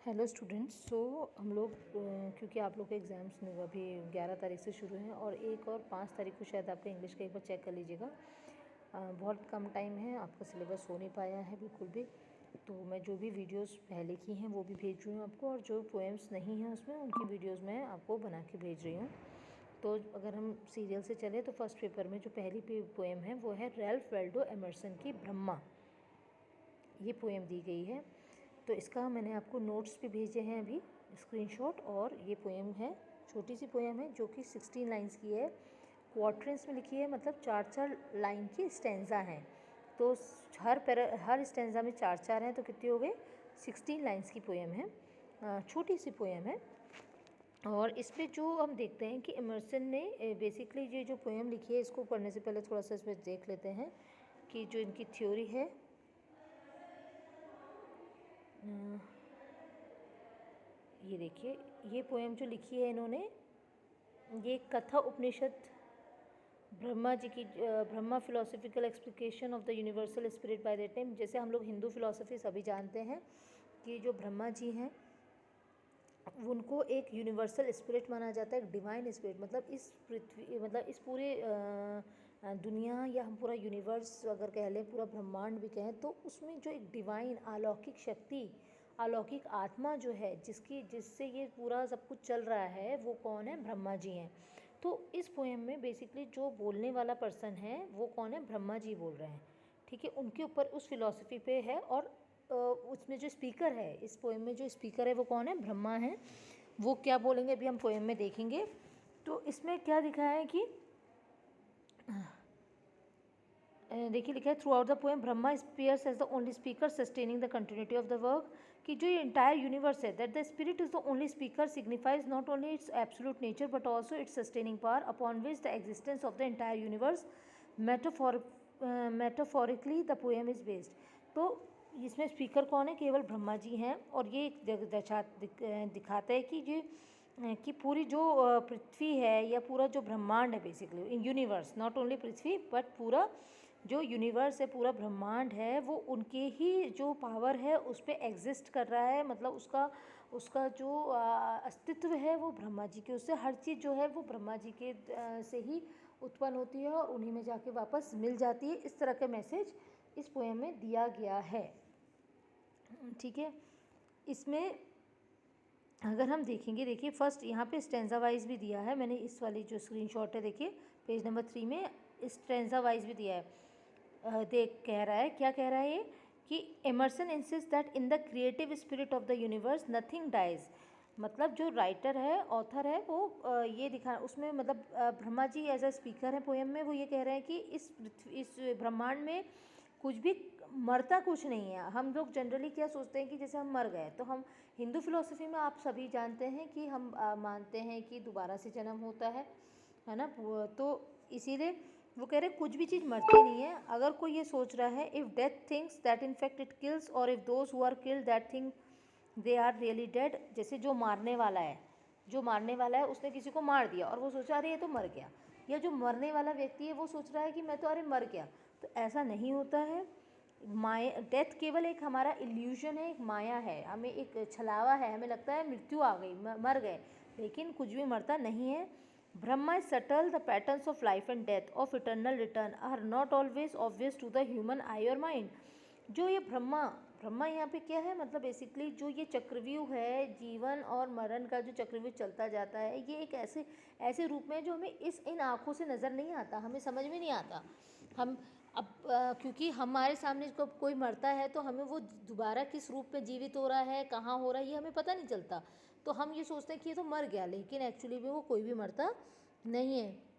Hello students. हम लोग क्योंकि आप लोग के एग्ज़ाम्स अभी 11 तारीख से शुरू हैं और 1 और 5 तारीख को शायद आपका इंग्लिश का एक बार चेक कर लीजिएगा। बहुत कम टाइम है, आपका सिलेबस हो नहीं पाया है बिल्कुल भी। तो मैं जो भी वीडियोस पहले की हैं वो भी भेज रही हूँ आपको, और जो पोएम्स नहीं हैं उसमें उनकी वीडियोस मैं आपको बना के भेज रही हूँ। तो अगर हम सीरियल से चले तो फर्स्ट पेपर में जो पहली पोएम है वो है रैल्फ वाल्डो एमर्सन की ब्रह्मा। ये पोएम दी गई है, तो इसका मैंने आपको नोट्स भी भेजे हैं अभी स्क्रीनशॉट। और ये पोएम है, छोटी सी पोएम है जो कि 16 लाइंस की है, क्वार्टरंस में लिखी है, मतलब 4-4 लाइन की स्टेंजा हैं। तो हर स्टेंजा में 4-4 हैं, तो कितने हो गए? 16 लाइंस की पोएम है, छोटी सी पोएम है। और इस पर जो हम देखते हैं कि एमर्सन ने बेसिकली ये जो पोएम लिखी है, इसको पढ़ने से पहले थोड़ा सा इसमें देख लेते हैं कि जो इनकी थ्योरी है। ये देखिए, ये पोएम जो लिखी है इन्होंने, ये कथा उपनिषद ब्रह्मा जी की, Brahma philosophical explication of the universal spirit by that time. जैसे हम लोग हिंदू फिलोसफी सभी जानते हैं कि जो ब्रह्मा जी हैं उनको एक यूनिवर्सल स्पिरिट माना जाता है, एक डिवाइन स्पिरिट। मतलब इस पृथ्वी, मतलब इस पूरे दुनिया या हम पूरा यूनिवर्स अगर कह लें, पूरा ब्रह्मांड भी कहें, तो उसमें जो एक डिवाइन अलौकिक शक्ति, अलौकिक आत्मा जो है, जिससे ये पूरा सब कुछ चल रहा है, वो कौन है? ब्रह्मा जी हैं। तो इस पोएम में बेसिकली जो बोलने वाला पर्सन है वो कौन है? ब्रह्मा जी बोल रहे हैं, ठीक है। उनके ऊपर उस फिलॉसफी पे है। और उसमें जो स्पीकर है, इस पोएम में जो स्पीकर है वो कौन है? ब्रह्मा है। वो क्या बोलेंगे अभी हम पोएम में देखेंगे। तो इसमें क्या दिखा है कि देखिए, लिखा है throughout the poem Brahma appears as the only speaker sustaining the continuity of the work. कि जो ये इंटायर यूनिवर्स है, that the spirit is the only speaker signifies not only its absolute nature but also its sustaining power upon which the existence of the entire universe metaphorically the poem is based. तो इसमें speaker कौन है? केवल ब्रह्मा जी हैं। और ये दिखाता है कि कि पूरी जो पृथ्वी है या पूरा जो ब्रह्मांड है, basically in universe, not only Prithvi but पूरा जो यूनिवर्स है, पूरा ब्रह्मांड है, वो उनके ही जो पावर है उस पर एग्जिस्ट कर रहा है। मतलब उसका उसका जो अस्तित्व है वो ब्रह्मा जी के, उससे हर चीज़ जो है वो ब्रह्मा जी के से ही उत्पन्न होती है और उन्हीं में जाके वापस मिल जाती है। इस तरह का मैसेज इस पोएम में दिया गया है, ठीक है। इसमें अगर हम देखेंगे, देखिए फर्स्ट यहाँ पे स्टेंजा वाइज भी दिया है। मैंने इस वाली जो स्क्रीनशॉट है, देखिए पेज नंबर 3 में स्टेंजा वाइज भी दिया है। देख, कह रहा है, क्या कह रहा है ये, कि Emerson insist that in the creative spirit of the universe nothing dies. मतलब जो राइटर है, ऑथर है, वो ये दिखा उसमें, मतलब Brahma ji as a speaker है पोएम में, वो ये कह रहे हैं कि इस ब्रह्मांड में कुछ भी मरता कुछ नहीं है। हम लोग जनरली क्या सोचते हैं कि जैसे हम मर गए, तो हम हिंदू फिलोसफी में आप सभी जानते हैं कि हम मानते हैं कि दोबारा से जन्म होता है ना। तो इसीलिए वो कह रहे कुछ भी चीज़ मरती नहीं है। अगर कोई ये सोच रहा है, if death things that in fact it kills, और if those who are killed that thing they are really dead. जैसे जो मारने वाला है, उसने किसी को मार दिया और वो सोचा अरे ये तो मर गया, या जो मरने वाला व्यक्ति है वो सोच रहा है कि मैं तो अरे मर गया। तो ऐसा नहीं होता है। माया, डेथ केवल एक हमारा इल्यूजन है, एक माया है, हमें एक छलावा है, हमें लगता है मृत्यु आ गई, मर गए, लेकिन कुछ भी मरता नहीं है। Brahma is subtle, the patterns of life and death of eternal return are not always obvious to the human eye और माइंड। जो ये ब्रह्मा यहाँ पे क्या है, मतलब बेसिकली जो ये चक्रव्यूह है, जीवन और मरण का जो चक्रव्यूह चलता जाता है, ये एक ऐसे ऐसे रूप में जो हमें इन आँखों से नज़र नहीं आता, हमें समझ में नहीं आता। हम अब क्योंकि हमारे सामने कोई मरता है तो हमें वो दोबारा किस रूप में जीवित हो रहा है, कहाँ हो रहा है, ये हमें पता नहीं चलता। तो हम ये सोचते हैं कि ये तो मर गया, लेकिन एक्चुअली में वो कोई भी मरता नहीं है।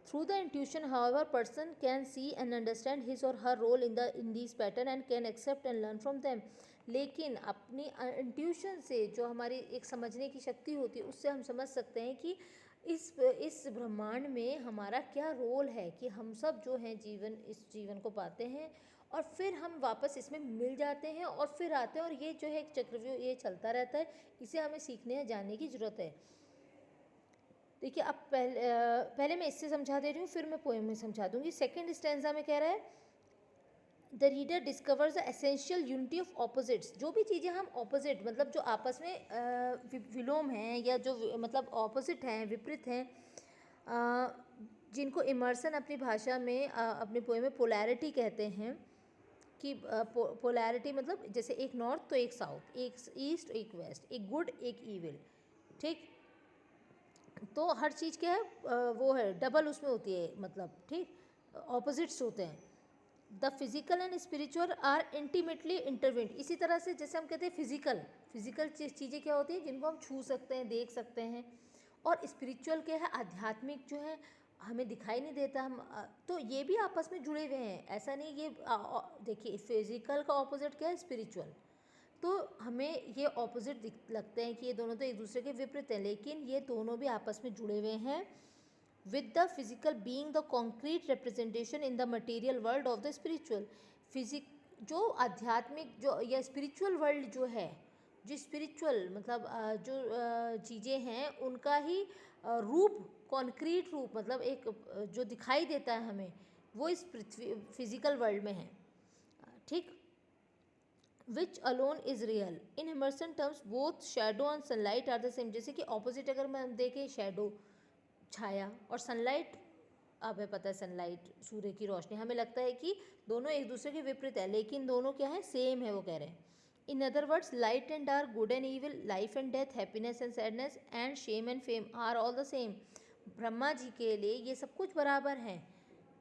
Through the intuition, however, person can see and understand his or her role in these pattern and can accept and learn from them. लेकिन अपनी इंट्यूशन से, जो हमारी एक समझने की शक्ति होती है, उससे हम समझ सकते हैं कि इस ब्रह्मांड में हमारा क्या रोल है, कि हम सब जो हैं इस जीवन को पाते हैं और फिर हम वापस इसमें मिल जाते हैं और फिर आते हैं, और ये जो है एक चक्रव्यूह ये चलता रहता है। इसे हमें सीखने या जानने की ज़रूरत है। देखिए, अब पहले मैं इससे समझा दे रही हूँ, फिर मैं पोएम में समझा दूँगी। सेकंड स्टेंजा में कह रहा है, the reader discovers the essential unity of opposites. जो भी चीज़ें हम ऑपोजिट मतलब जो आपस में विलोम हैं या जो मतलब ऑपोजिट हैं, विपरीत हैं, जिनको इमर्सन अपनी भाषा में अपने पोएम में पोलैरिटी कहते हैं कि पोलैरिटी मतलब जैसे एक नॉर्थ तो एक साउथ, एक ईस्ट एक वेस्ट, एक गुड एक ईविल, ठीक। तो हर चीज़ क्या है वो है डबल उसमें होती है, मतलब ठीक ऑपोजिट्स होते हैं। The physical and spiritual are intimately intertwined. इसी तरह से जैसे हम कहते हैं फिजिकल चीज़ें क्या होती हैं जिनको हम छू सकते हैं, देख सकते हैं, और स्पिरिचुअल क्या है, आध्यात्मिक जो है हमें दिखाई नहीं देता हम, तो ये भी आपस में जुड़े हुए हैं। ऐसा नहीं ये देखिए फिजिकल का ऑपोजिट क्या है, स्पिरिचुअल। तो हमें ये ऑपोजिट लगते हैं कि ये दोनों तो एक दूसरे के विपरीत हैं, लेकिन ये दोनों भी आपस में जुड़े हुए हैं। with the physical being the concrete representation in the material world of the spiritual। जो आध्यात्मिक जो या स्पिरिचुअल वर्ल्ड जो है, जो स्पिरिचुअल मतलब जो चीज़ें हैं उनका ही रूप, कॉन्क्रीट रूप मतलब एक जो दिखाई देता है हमें, वो इस पृथ्वी फिजिकल वर्ल्ड में है, ठीक। Which alone is real in Emerson terms both shadow and sunlight are the same. जैसे कि ऑपोजिट अगर हम देखें शेडो छाया और सनलाइट, हमें पता है सनलाइट सूर्य की रोशनी, हमें लगता है कि दोनों एक दूसरे के विपरीत है, लेकिन दोनों क्या है, सेम है, वो कह रहे हैं। In other words light and dark, good and evil, life and death, happiness and sadness and shame and fame are all the same. Brahma ji के लिए ये सब कुछ बराबर है,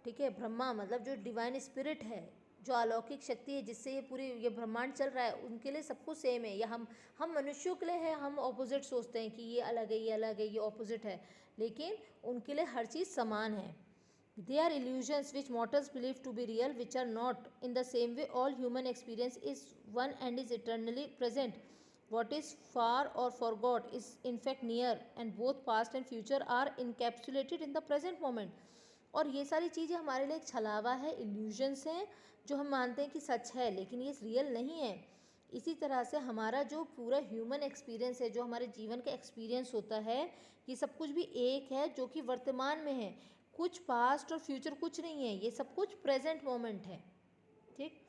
ठीक है। ब्रह्मा मतलब जो डिवाइन स्पिरिट है, जो अलौकिक शक्ति है जिससे ये पूरी ये ब्रह्मांड चल रहा है, उनके लिए सब कुछ सेम है। या हम मनुष्यों के लिए है, हम ऑपोजिट सोचते हैं कि ये अलग है, ये अलग है, ये ऑपोजिट है, लेकिन उनके लिए हर चीज़ समान है। They are illusions which mortals believe to be real which are not. In the same way all human experience is one and is eternally present. What is far or for God is in fact near, and both past and future are encapsulated in the present moment. और ये सारी चीज़ें हमारे लिए एक छलावा है, illusions हैं जो हम मानते हैं कि सच है, लेकिन ये रियल नहीं है। इसी तरह से हमारा जो पूरा ह्यूमन एक्सपीरियंस है, जो हमारे जीवन का एक्सपीरियंस होता है, ये सब कुछ भी एक है जो कि वर्तमान में है, कुछ पास्ट और फ्यूचर कुछ नहीं है, ये सब कुछ प्रेजेंट मोमेंट है, ठीक।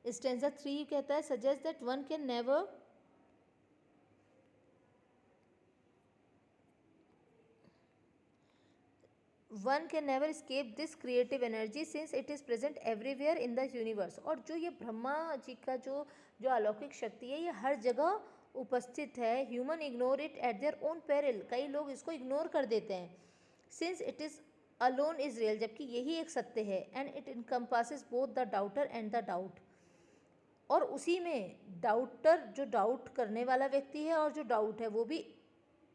स्टैंजा 3 कहता है suggest that one can never escape this creative energy since it is present everywhere in the universe। और जो ये ब्रह्मा जी का जो अलौकिक शक्ति है, ये हर जगह उपस्थित है। Human ignore it at their own peril. कई लोग इसको इग्नोर कर देते हैं। Since it is alone is real, जबकि यही एक सत्य है। And it encompasses both the doubter and the doubt. और उसी में डाउटर जो डाउट करने वाला व्यक्ति है और जो डाउट है वो भी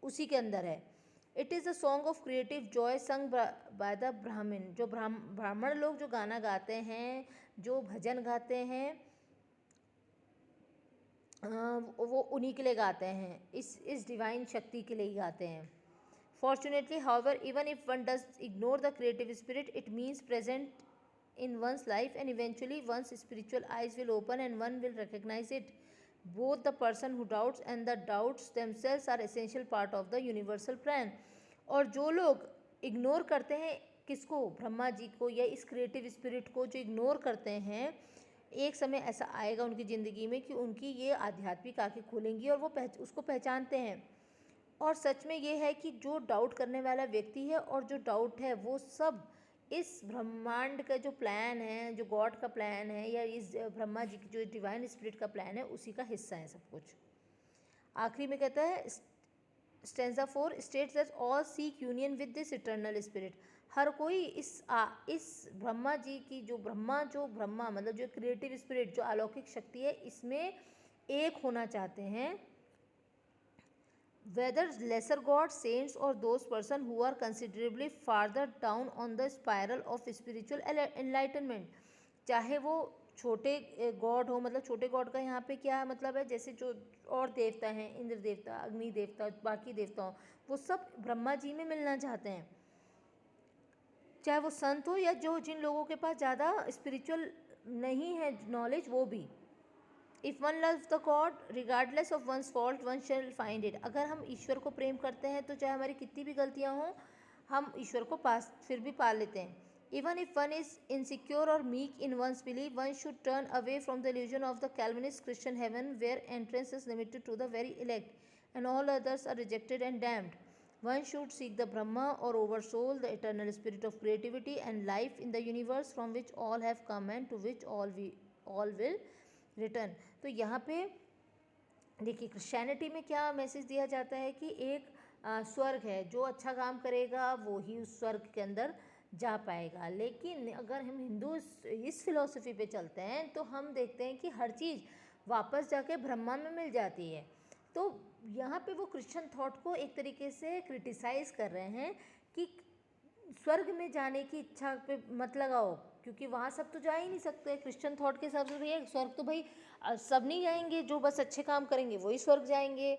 उसी के अंदर है। It is a song of creative Joy sung by the ब्राह्मण। जो ब्राह्मण लोग जो गाना गाते हैं, जो भजन गाते हैं, वो उन्हीं के लिए गाते हैं, इस डिवाइन शक्ति के लिए ही गाते हैं। Fortunately however even if one does ignore the creative spirit, it means present in one's life, and eventually one's spiritual eyes will open and one will recognize it. Both the person who doubts and the doubts themselves are essential part of the universal plan। और जो लोग ignore करते हैं किसको, ब्रह्मा जी को या इस creative spirit को जो इग्नोर करते हैं, एक समय ऐसा आएगा उनकी ज़िंदगी में कि उनकी ये आध्यात्मिक आंखें खुलेंगी और वो उसको पहचानते हैं। और सच में ये है कि जो डाउट करने वाला व्यक्ति है और जो डाउट है वो सब इस ब्रह्मांड का जो प्लान है, जो गॉड का प्लान है, या इस ब्रह्मा जी की जो डिवाइन स्पिरिट का प्लान है, उसी का हिस्सा है सब कुछ। आखिरी में कहता है stanza 4 states that all seek union with this eternal spirit. हर कोई इस ब्रह्मा जी की जो ब्रह्मा मतलब जो क्रिएटिव स्पिरिट, जो अलौकिक शक्ति है, इसमें एक होना चाहते हैं। whether lesser gods, saints or those person who are considerably farther down on the spiral of spiritual enlightenment। चाहे वो छोटे गॉड हो, मतलब छोटे गॉड का यहाँ पे क्या मतलब है, जैसे जो और देवता हैं, इंद्र देवता, अग्नि देवता, बाकी देवताओं, वो सब ब्रह्मा जी में मिलना चाहते हैं। चाहे वो संत हो या जो जिन लोगों के पास ज़्यादा स्पिरिचुअल नहीं है नॉलेज, वो भी। If one loves the god regardless of one's fault one shall find it. अगर हम ईश्वर को प्रेम करते हैं तो चाहे हमारी कितनी भी गलतियाँ हों, हम ईश्वर को फिर भी पा लेते हैं। Even if one is insecure or meek in one's belief, one should turn away from the illusion of the Calvinist Christian heaven, where entrance is limited to the very elect and all others are rejected and damned. One should seek the Brahma or Oversoul, the eternal spirit of creativity and life in the universe, from which all have come and to which all will return. तो यहाँ पे देखिए Christianity में क्या message दिया जाता है कि एक स्वर्ग है, जो अच्छा काम करेगा वो ही उस स्वर्ग के अंदर जा पाएगा। लेकिन अगर हम हिंदू इस फिलॉसफी पे चलते हैं तो हम देखते हैं कि हर चीज़ वापस जाके ब्रह्मा में मिल जाती है। तो यहाँ पे वो क्रिश्चियन थॉट को एक तरीके से क्रिटिसाइज़ कर रहे हैं कि स्वर्ग में जाने की इच्छा पे मत लगाओ, क्योंकि वहाँ सब तो जा ही नहीं सकते। क्रिश्चियन थॉट के हिसाब से भैया स्वर्ग तो भाई सब नहीं जाएंगे, जो बस अच्छे काम करेंगे वही स्वर्ग जाएंगे।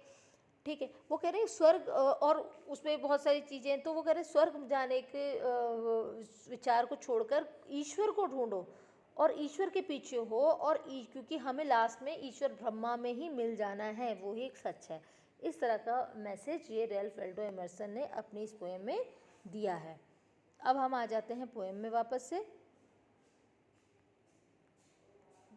ठीक है, वो कह रहे हैं स्वर्ग और उसमें बहुत सारी चीज़ें, तो वो कह रहे हैं स्वर्ग जाने के विचार को छोड़कर ईश्वर को ढूंढो और ईश्वर के पीछे हो, और क्योंकि हमें लास्ट में ईश्वर ब्रह्मा में ही मिल जाना है, वो ही एक सच है। इस तरह का मैसेज ये रैल्फ वाल्डो एमर्सन ने अपनी इस पोएम में दिया है। अब हम आ जाते हैं पोएम में वापस से,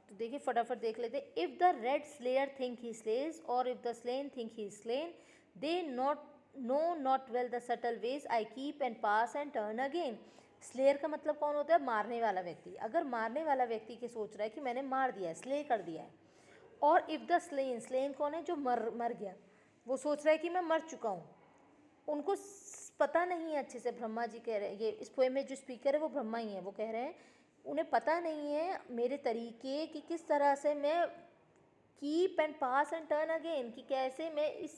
तो देखिए फटाफट देख लेते हैं। If the red slayer think he slays or if the slain think he slain, they know not well the subtle ways I keep and pass and turn again. Slayer का मतलब कौन होता है? मारने वाला व्यक्ति। अगर मारने वाला व्यक्ति के सोच रहा है कि मैंने मार दिया है, स्ले कर दिया है, और इफ़ द स्लेन, स्लेन कौन है? जो मर गया, वो सोच रहा है कि मैं मर चुका हूँ। उनको पता नहीं है अच्छे से, ब्रह्मा जी कह रहे हैं, ये इस पोएम में जो स्पीकर है वो ब्रह्मा ही है, वो कह रहे हैं उन्हें पता नहीं है मेरे तरीके कि किस तरह से मैं keep and pass and turn again, कि कैसे मैं इस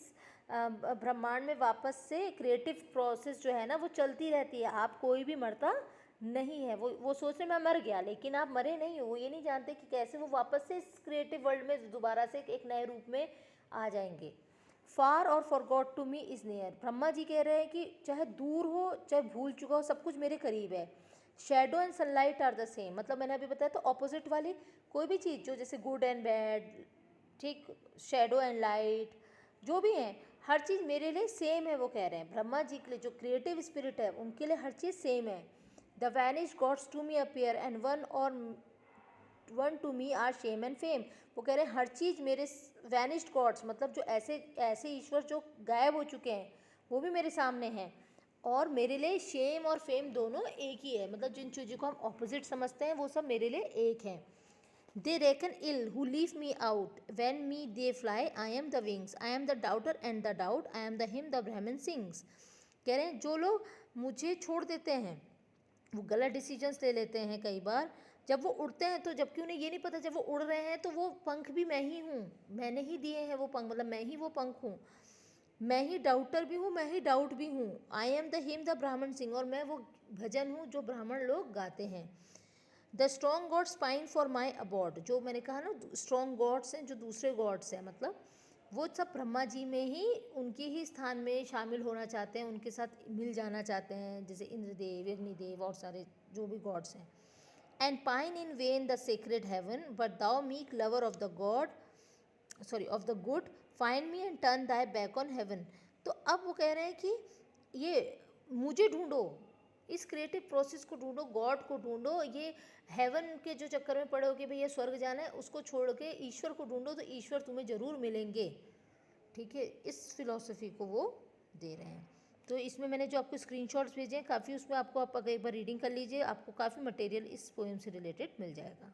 ब्रह्मांड में वापस से क्रिएटिव प्रोसेस जो है ना वो चलती रहती है। आप कोई भी मरता नहीं है। वो सोच रहे मैं मर गया, लेकिन आप मरे नहीं हो। वो ये नहीं जानते कि कैसे वो वापस से इस क्रिएटिव वर्ल्ड में दोबारा से एक नए रूप में आ जाएंगे। Far or forgot to me is near, Brahma ji कह रहे हैं कि चाहे दूर हो चाहे भूल चुका हो, सब कुछ मेरे करीब है। Shadow and sunlight are the same, मतलब मैंने अभी बताया तो ऑपोजिट वाली कोई भी चीज़ जो जैसे गुड एंड बैड, ठीक, शेडो एंड लाइट जो भी हैं, हर चीज़ मेरे लिए सेम है। वो कह रहे हैं ब्रह्मा जी के लिए, जो क्रिएटिव स्पिरिट है उनके लिए हर चीज़ सेम है। The vanish gods to me appear and one to me are shame and fame. वो कह रहे हैं हर चीज़ मेरे वैनिश्ड गॉड्स, मतलब जो ऐसे ईश्वर जो गायब हो चुके हैं वो भी मेरे सामने हैं, और मेरे लिए शेम और फेम दोनों एक ही है। मतलब जिन चीज़ों को हम ऑपोजिट समझते हैं वो सब मेरे लिए एक हैं। They reckon ill who leave me out when me they fly, I am the wings, I am the doubter and the doubt, I am the hymn the Brahmin sings. कह रहे हैं जो लोग मुझे छोड़ देते हैं वो गलत डिसीजंस ले लेते हैं कई बार। जब वो उड़ते हैं तो जबकि उन्हें ये नहीं पता जब वो उड़ रहे हैं तो वो पंख भी मैं ही हूँ, मैंने ही दिए हैं वो पंख, मतलब मैं ही वो पंख हूँ। मैं ही डाउटर भी हूँ, मैं ही डाउट भी हूँ। आई एम द हिम द ब्राह्मण सिंह, और मैं वो भजन हूँ जो ब्राह्मण लोग गाते हैं। The strong gods pine for my abode, जो मैंने कहा ना स्ट्रॉन्ग गॉड्स हैं जो दूसरे गॉड्स हैं, मतलब वो सब ब्रह्मा जी में ही उनके ही स्थान में शामिल होना चाहते हैं, उनके साथ मिल जाना चाहते हैं, जैसे इंद्रदेव, अग्निदेव और सारे जो भी गॉड्स हैं। And pine in vain the sacred heaven, but thou meek lover of the god of the good, find me and turn thy back on heaven. तो अब वो कह रहे हैं कि ये मुझे ढूंढो, इस क्रिएटिव प्रोसेस को ढूंढो, गॉड को ढूंढो, ये हेवन के जो चक्कर में पड़े हो कि भैया स्वर्ग जाना है उसको छोड़ के ईश्वर को ढूंढो, तो ईश्वर तुम्हें ज़रूर मिलेंगे। ठीक है, इस फिलॉसफी को वो दे रहे हैं। तो इसमें मैंने जो आपको स्क्रीनशॉट्स भेजे हैं काफ़ी, उसमें आपको आप एक बार रीडिंग कर लीजिए, आपको काफ़ी मटेरियल इस पोएम से रिलेटेड मिल जाएगा।